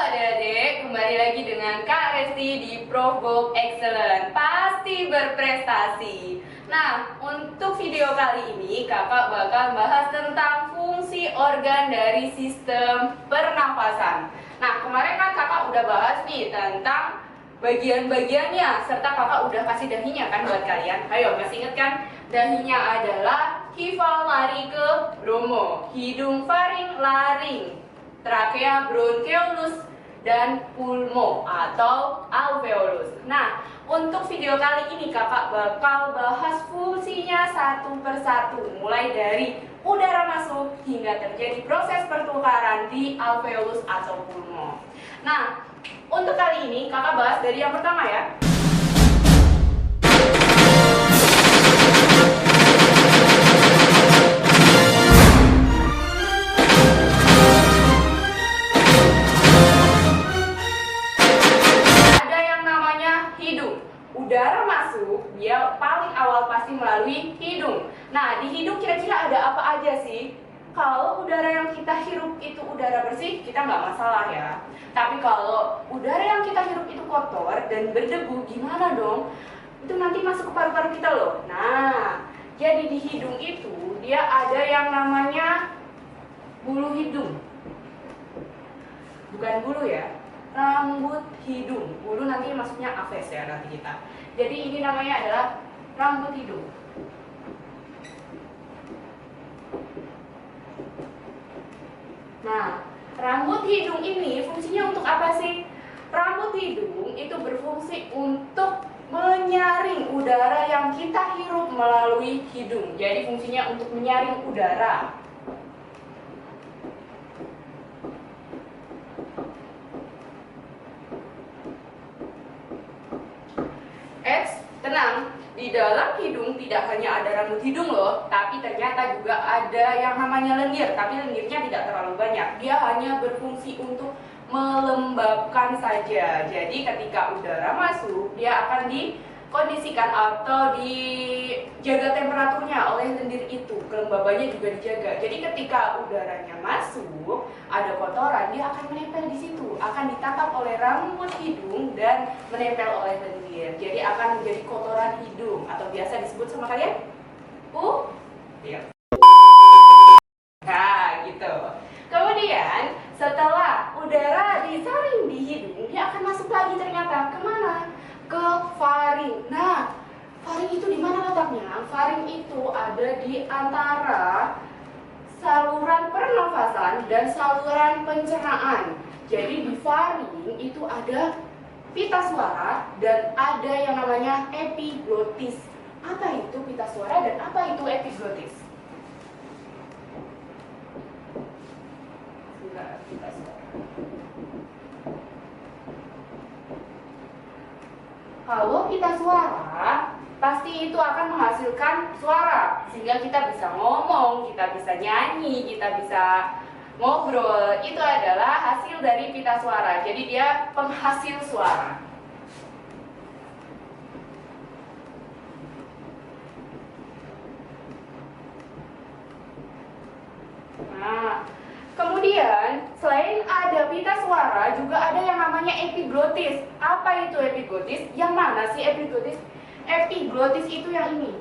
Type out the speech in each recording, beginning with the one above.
adik-adik, kembali lagi dengan Kak Resti di Provok Excellent. Pasti berprestasi. Nah, untuk video kali ini kakak bakal bahas tentang fungsi organ dari sistem pernafasan. Nah, kemarin kan kakak udah bahas nih tentang bagian-bagiannya, serta kakak udah kasih dahinya kan buat kalian. Ayo, masih inget kan? Dahinya adalah hival, larynge, bromo, hidung, faring, laring, trakea, bronkeolus, dan pulmo atau alveolus. Nah, untuk video kali ini kakak bakal bahas fungsinya satu persatu, mulai dari udara masuk hingga terjadi proses pertukaran di alveolus atau pulmo. Nah, untuk kali ini kakak bahas dari yang pertama ya. Udara masuk, dia paling awal pasti melalui hidung. Nah, di hidung kira-kira ada apa aja sih? Kalau udara yang kita hirup itu udara bersih, kita nggak masalah ya. Tapi kalau udara yang kita hirup itu kotor dan berdebu, gimana dong? Itu nanti masuk ke paru-paru kita loh. Nah, jadi di hidung itu dia ada yang namanya bulu hidung. Bukan bulu ya, rambut hidung. Bulu nanti masuknya aves ya nanti kita. Jadi ini namanya adalah rambut hidung. Nah, rambut hidung ini fungsinya untuk apa sih? Rambut hidung itu berfungsi untuk menyaring udara yang kita hirup melalui hidung. Jadi fungsinya untuk menyaring udara. Tenang, di dalam hidung tidak hanya ada rambut hidung loh, tapi ternyata juga ada yang namanya lendir, tapi lendirnya tidak terlalu banyak. Dia hanya berfungsi untuk melembabkan saja. Jadi ketika udara masuk, dia akan dikondisikan atau dijaga temperaturnya oleh lendir itu. Kelembabannya juga dijaga. Jadi ketika udaranya masuk, ada kotoran, dia akan menempel di situ, akan ditangkap oleh rambut hidung dan menempel oleh lendir. Jadi akan menjadi kotoran hidung atau biasa disebut sama kalian iya. Nah, gitu. Kemudian setelah udara disaring di hidung, dia akan masuk lagi ternyata kemana? Ke faring. Nah, faring itu di mana letaknya? Faring itu ada di antara saluran pernafasan dan saluran pencernaan. Jadi di faring itu ada pita suara dan ada yang namanya epiglotis. Apa itu pita suara dan apa itu epiglotis? Pita suara. Kalau pita suara, pasti itu akan menghasilkan suara sehingga kita bisa ngomong, kita bisa nyanyi, kita bisa ngobrol. Itu adalah hasil dari pita suara. Jadi dia penghasil suara. Nah, kemudian selain ada pita suara, juga ada yang namanya epiglotis. Apa itu epiglotis? Yang mana sih epiglotis? Epiglotis itu yang ini.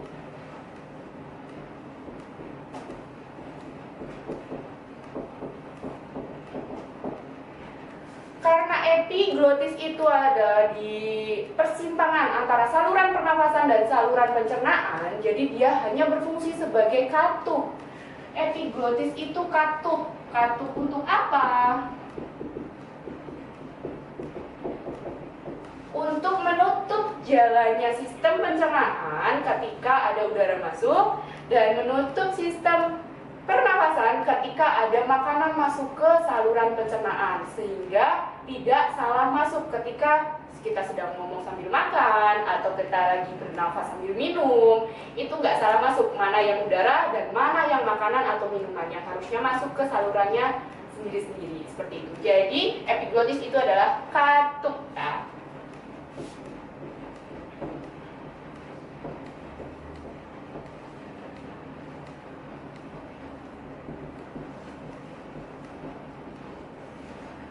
Karena epiglotis itu ada di persimpangan antara saluran pernafasan dan saluran pencernaan, jadi dia hanya berfungsi sebagai katup. Epiglotis itu katup. Katup untuk apa? Untuk menutup jalannya sistem pencernaan ketika ada udara masuk dan menutup sistem pernafasan ketika ada makanan masuk ke saluran pencernaan, sehingga tidak salah masuk ketika kita sedang ngomong sambil makan atau kita lagi bernafas sambil minum. Itu nggak salah masuk, mana yang udara dan mana yang makanan atau minumannya, harusnya masuk ke salurannya sendiri-sendiri seperti itu. Jadi epiglotis itu adalah katup.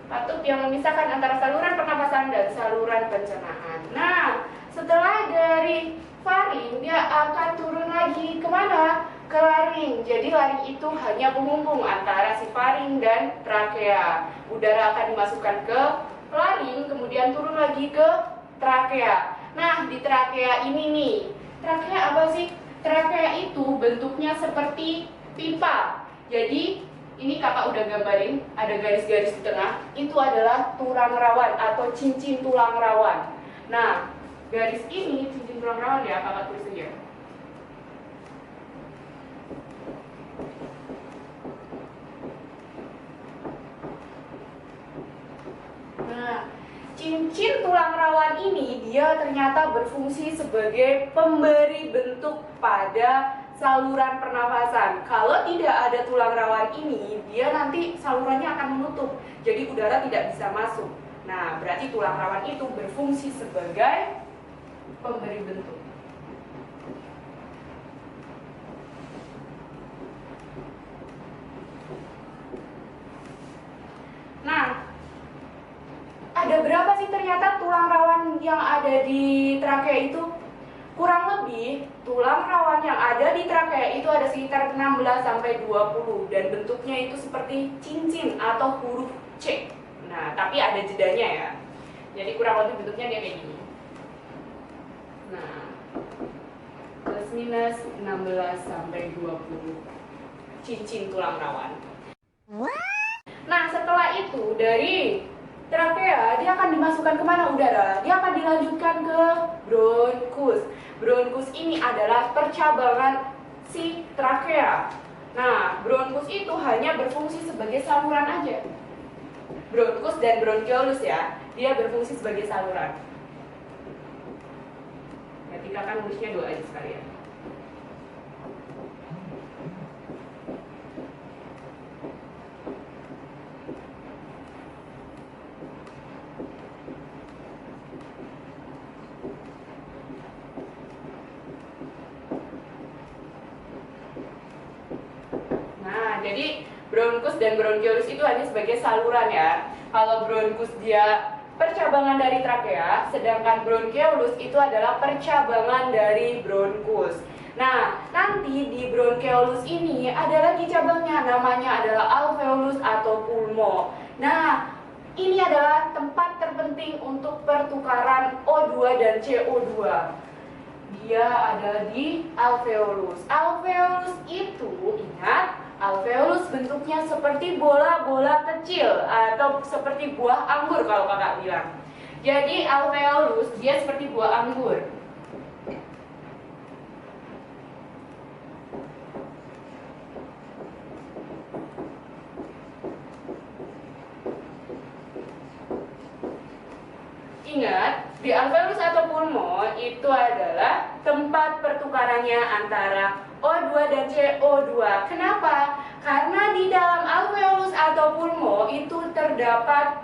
Katup yang memisahkan antara saluran pernapasan dan saluran pencernaan. Nah, setelah dari faring, dia akan turun lagi kemana? Ke laring. Jadi laring itu hanya penghubung antara si faring dan trakea. Udara akan dimasukkan ke laring, kemudian turun lagi ke trakea. Nah, di trakea ini nih, trakea apa sih? Trakea itu bentuknya seperti pipa. Jadi ini kakak udah gambarin, ada garis-garis di tengah. Itu adalah tulang rawan atau cincin tulang rawan. Nah, garis ini cincin tulang rawan ya, kakak tulis aja. Nah, cincin tulang rawan ini dia ternyata berfungsi sebagai pemberi bentuk pada saluran pernafasan. Kalau tidak ada tulang rawan ini, dia nanti salurannya akan menutup, jadi udara tidak bisa masuk. Nah, berarti tulang rawan itu berfungsi sebagai pemberi bentuk. Nah, ada berapa sih ternyata tulang rawan yang ada di trakea itu? Kurang lebih, tulang rawan yang ada di trakea itu ada sekitar 16 sampai 20 dan bentuknya itu seperti cincin atau huruf C. Nah, tapi ada jedanya ya. Jadi kurang lebih bentuknya dia kayak gini. Nah, plus minus 16 sampai 20 cincin tulang rawan. Nah, setelah itu dari trakea dia akan dimasukkan kemana udara? Dia akan dilanjutkan ke bronkus. Bronkus ini adalah percabangan si trakea. Nah, bronkus itu hanya berfungsi sebagai saluran aja. Bronkus dan bronkiolus ya, dia berfungsi sebagai saluran. Berarti kakak nulisnya 2 aja sekalian. Jadi bronkus dan bronkiolus itu hanya sebagai saluran ya. Kalau bronkus dia percabangan dari trakea, sedangkan bronkiolus itu adalah percabangan dari bronkus. Nah, nanti di bronkiolus ini ada lagi cabangnya, namanya adalah alveolus atau pulmo. Nah, ini adalah tempat terpenting untuk pertukaran O2 dan CO2. Dia ada di alveolus. Alveolus itu, ingat, alveolus bentuknya seperti bola-bola kecil atau seperti buah anggur kalau kakak bilang. Jadi alveolus dia seperti buah anggur. Ingat, di alveolus atau pulmo itu adalah tempat pertukarannya antara O2 dan CO2. Kenapa? Karena di dalam alveolus atau pulmo itu terdapat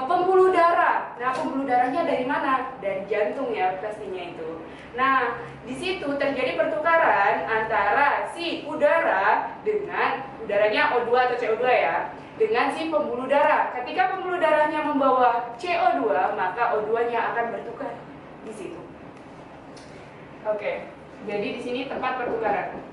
pembuluh darah. Nah, pembuluh darahnya dari mana? Dari jantung ya pastinya itu. Nah, di situ terjadi pertukaran antara si udara dengan udaranya O2 atau CO2 ya, dengan si pembuluh darah. Ketika pembuluh darahnya membawa CO2, maka O2-nya akan bertukar di situ. Oke, jadi di sini tempat pertukaran.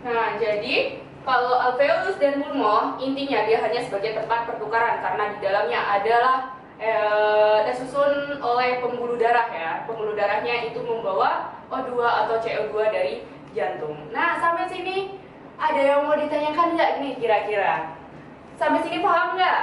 Nah, jadi kalau alveolus dan pulmo intinya dia hanya sebagai tempat pertukaran karena di dalamnya adalah tersusun oleh pembuluh darah ya. Pembuluh darahnya itu membawa O2 atau CO2 dari jantung. Nah, sampai sini ada yang mau ditanyakan nggak nih kira-kira? Sampai sini paham nggak?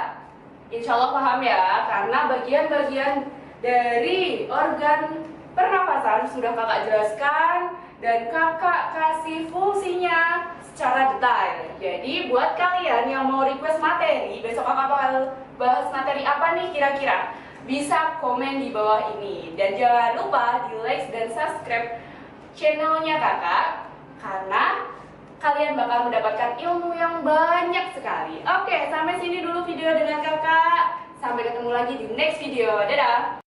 Insya Allah paham ya, karena bagian-bagian dari organ pernafasan sudah kakak jelaskan dan kakak kasih fungsinya secara detail. Jadi buat kalian yang mau request materi, besok kakak bakal bahas materi apa nih kira-kira? Bisa komen di bawah ini. Dan jangan lupa di like dan subscribe channelnya kakak, karena kalian bakal mendapatkan ilmu yang banyak sekali. Oke, sampai sini dulu video dengan kakak. Sampai ketemu lagi di next video. Dadah!